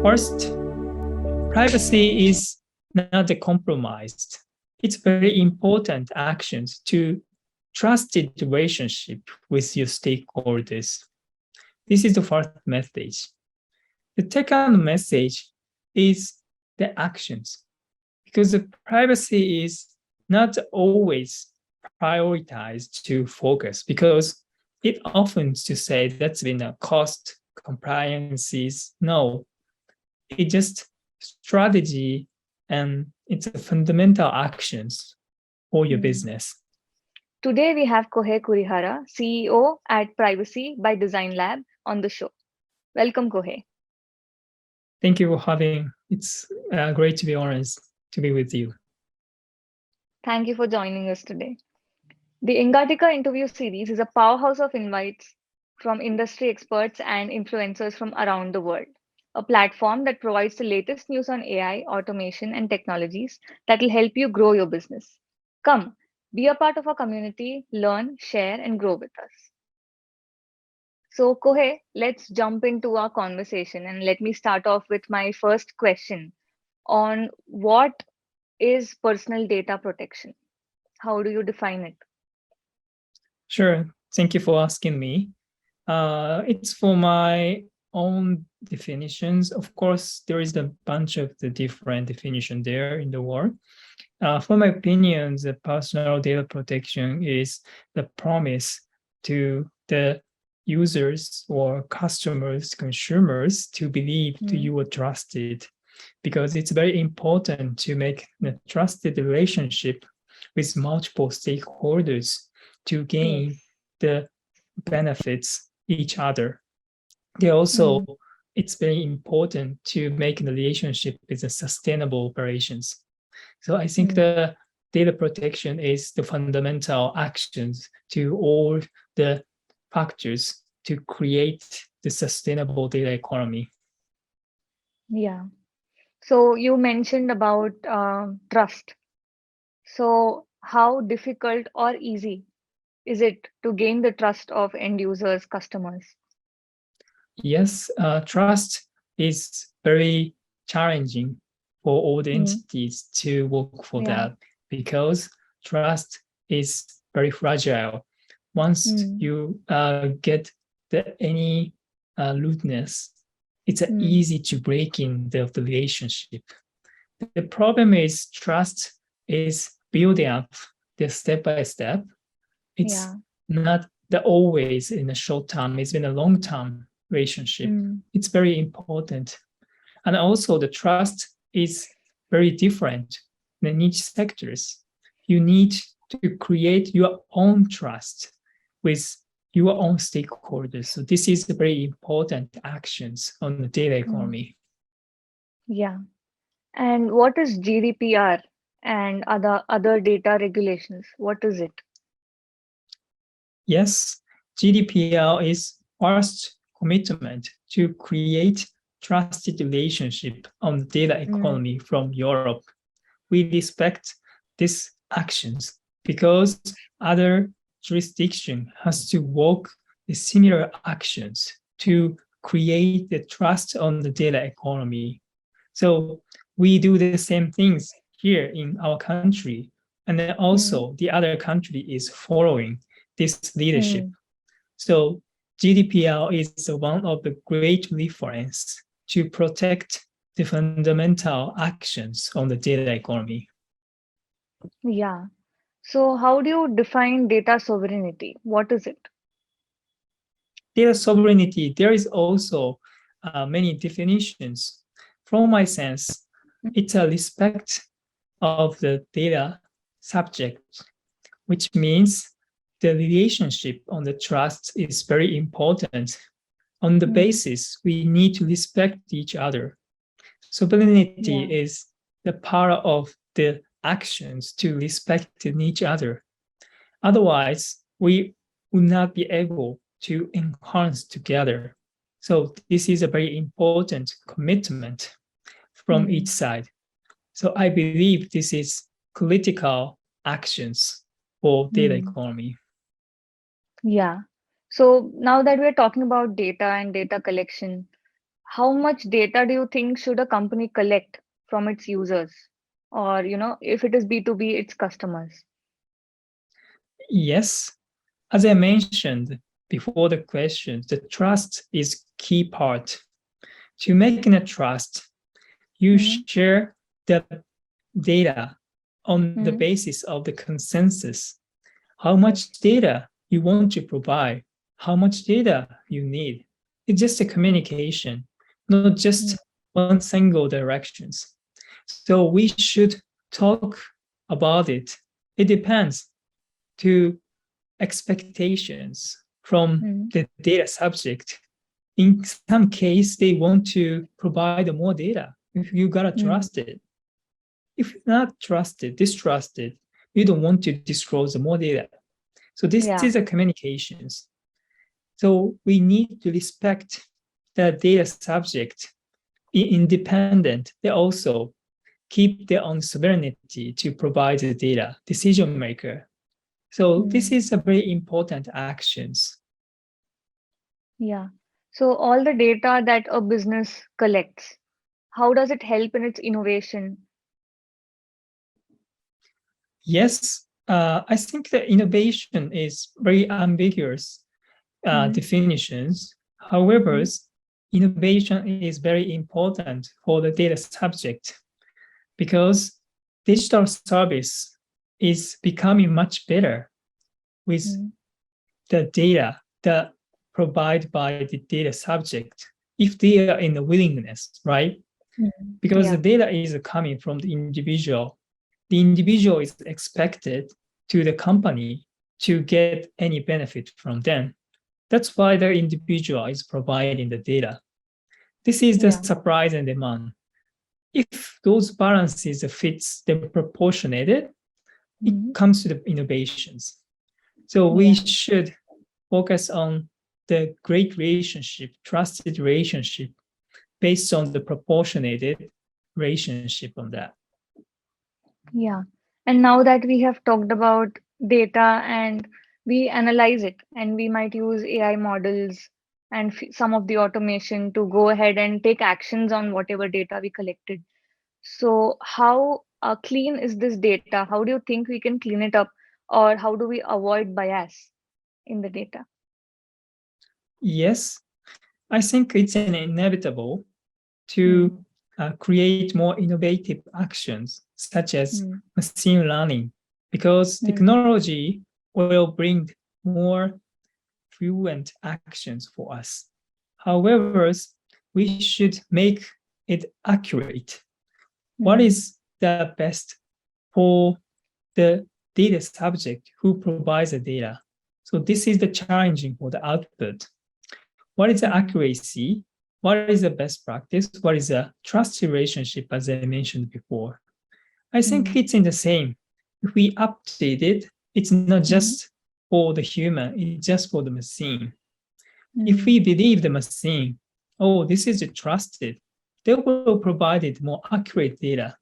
First, privacy is not compromised. It's very important actions to trusted relationship with your stakeholders. This is the first message. The second message is the actions, because the privacy is not always prioritized to focus, because it often to say that's been a cost compliances. No, it just strategy and it's a fundamental actions for your business. Today we have Kohei Kurihara, CEO at Privacy by Design Lab on the show. Welcome, Kohei. Thank you for having. It's great to be honest to be with you. Thank you for joining us today. The engatica interview series is a powerhouse of invites from industry experts and influencers from around the world. A platform that provides the latest news on AI, automation, and technologies that will help you grow your business. Come, be a part of our community, learn, share, and grow with us. So, Kohei, let's jump into our conversation and let me start off with my first question on what is personal data protection? How do you define it? Sure. Thank you for asking me. It's for my own definitions. Of course, there is a bunch of the different definition there in the world. For my opinion, the personal data protection is the promise to the users or customers, consumers to believe that you are trusted, because it's very important to make a trusted relationship with multiple stakeholders to gain the benefits each other. They also, it's very important to make the relationship with a sustainable operations. So I think the data protection is the fundamental actions to all the factors to create the sustainable data economy. Yeah. So you mentioned about trust. So how difficult or easy is it to gain the trust of end users, customers? Yes, trust is very challenging for all the entities to work for that, because trust is very fragile. Once you get any lewdness, it's easy to break in the relationship. The problem is trust is building up the step by step. It's not the always in a short term, it's been a long term relationship. It's very important. And also the trust is very different in each sectors. You need to create your own trust with your own stakeholders. So this is the very important actions on the data economy. Yeah. And what is GDPR and other data regulations? What is it? Yes, GDPR is first commitment to create trusted relationship on the data economy from Europe. We respect these actions because other jurisdiction has to work with similar actions to create the trust on the data economy. So we do the same things here in our country, and then also the other country is following this leadership. So GDPR is one of the great reference to protect the fundamental actions on the data economy. Yeah. So how do you define data sovereignty? What is it? Data sovereignty, there is also many definitions. From my sense, it's a respect of the data subject, which means the relationship on the trust is very important. On the basis, we need to respect each other. Sovereignty is the power of the actions to respect each other. Otherwise, we would not be able to enhance together. So this is a very important commitment from each side. So I believe this is critical actions for data economy. Yeah. So now that we're talking about data and data collection, how much data do you think should a company collect from its users? Or, if it is B2B, its customers? Yes, as I mentioned before the question, the trust is key part. To making a trust, you Hmm. share the data on the Hmm. basis of the consensus. How much data you want to provide, how much data you need. It's just a communication, not just one single directions. So we should talk about it. It depends to expectations from Hmm. the data subject. In some case, they want to provide more data. If you gotta Hmm. trust it. If you're not trusted, distrusted, you don't want to disclose more data. So this is Yeah. a communications. So we need to respect the data subject independent. They also keep their own sovereignty to provide the data, decision maker. So this Hmm. is a very important actions. Yeah. So all the data that a business collects, how does it help in its innovation? Yes, I think the innovation is very ambiguous Hmm. definitions. However, Hmm. innovation is very important for the data subject because digital service is becoming much better with Hmm. the data that provided by the data subject if they are in the willingness, right? Hmm. Because the Yeah. data is coming from the individual is expected to the company to get any benefit from them. That's why the individual is providing the data. This is the Yeah. supply and demand. If those balances fits the proportionate, it Hmm. comes to the innovations. So we Yeah. should focus on the great relationship, trusted relationship based on the proportionate relationship on that. Yeah. And now that we have talked about data and we analyze it, and we might use AI models and some of the automation to go ahead and take actions on whatever data we collected. So, how clean is this data? How do you think we can clean it up, or how do we avoid bias in the data? Yes, I think it's an inevitable Hmm. to create more innovative actions such as Hmm. machine learning because Hmm. technology will bring more fluent actions for us. However, we should make it accurate. What Hmm. is the best for the data subject who provides the data? So this is the challenging for the output. What is the Hmm. accuracy? What is the best practice? What is the trust relationship, as I mentioned before? I think Hmm. it's in the same. If we update it, it's not Hmm. just for the human, it's just for the machine. If Hmm. we believe the machine, oh, this is trusted, they will provide it more accurate data.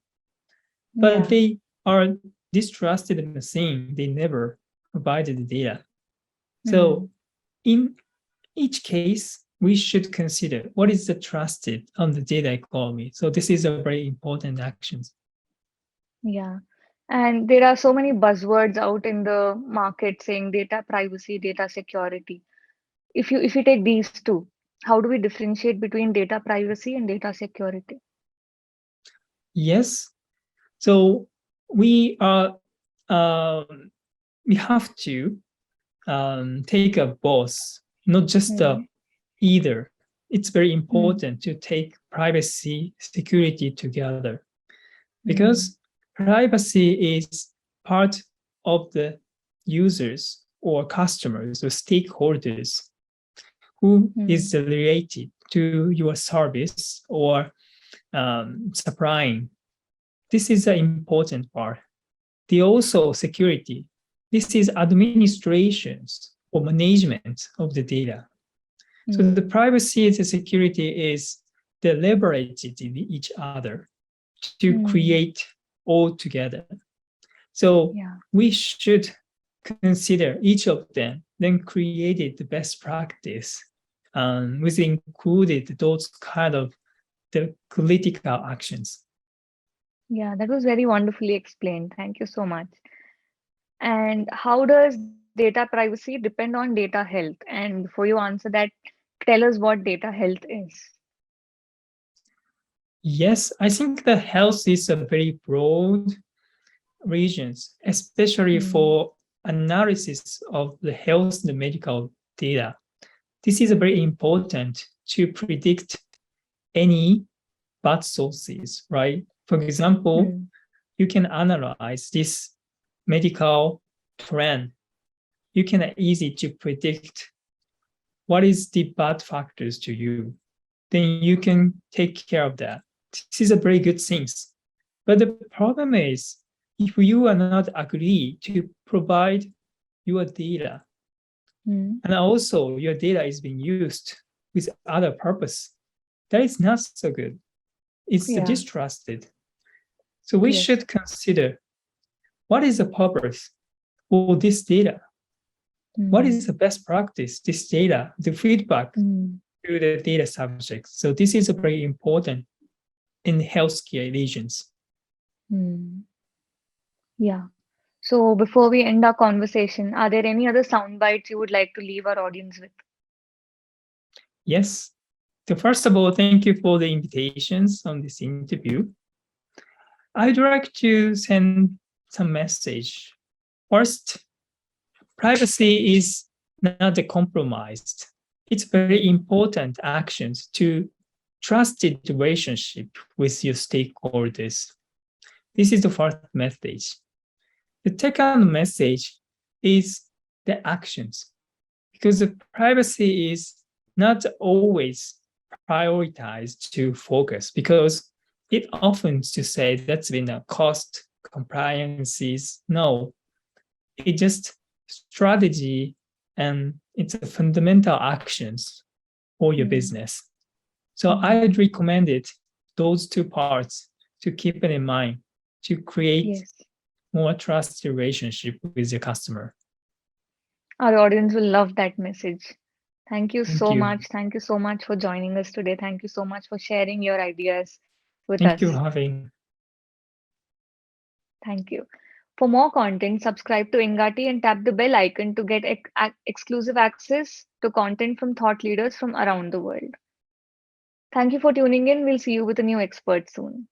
But Yeah. they are distrusted machine, they never provided the data. Hmm. So in each case, we should consider what is the trusted on the data economy. So this is a very important action. Yeah. And there are so many buzzwords out in the market saying data privacy, data security. If you take these two, how do we differentiate between data privacy and data security? Yes. So we are we have to take a both, not just Hmm. either. It's very Hmm. important to take privacy, security together Hmm. because privacy is part of the users or customers or stakeholders who Hmm. is related to your service or supplying. This is the important part. The also security. This is administrations or management of the data. So the Hmm. privacy and the security is the leverage in each other to Hmm. create all together. So Yeah. we should consider each of them, then create the best practice which included those kind of the critical actions. Yeah, that was very wonderfully explained. Thank you so much. And how does data privacy depend on data health? And before you answer that, tell us what data health is. Yes, I think the health is a very broad regions, especially Hmm. for analysis of the health and medical data. This is very important to predict any bad sources, right? For example, Hmm. you can analyze this medical trend. You can easy to predict what is the bad factors to you. Then you can take care of that. This is a very good thing. But the problem is, if you are not agree to provide your data, Hmm. and also your data is being used with other purpose, that is not so good. It's Yeah. distrusted. So we Yes. should consider what is the purpose for this data? What is Hmm. the best practice, this data, the feedback Hmm. to the data subject. So this is very important in healthcare regions. Hmm. Yeah. So before we end our conversation, are there any other sound bites you would like to leave our audience with? Yes. So first of all, thank you for the invitations on this interview. I'd like to send some message. First, privacy is not compromised. It's very important actions to trusted relationship with your stakeholders. This is the first message. The second message is the actions, because the privacy is not always prioritized to focus, because it often to say that's been a cost compliances. No, it just strategy, and it's a fundamental actions for your Hmm. business. So Hmm. I'd recommend it, those two parts, to keep it in mind to create Yes. more trusted relationship with your customer. Our audience will love that message. Thank you Thank so you. much. Thank you so much for joining us today. Thank you so much for sharing your ideas with Thank you for us. having. Thank you. For more content, subscribe to Engati and tap the bell icon to get exclusive access to content from thought leaders from around the world. Thank you for tuning in. We'll see you with a new expert soon.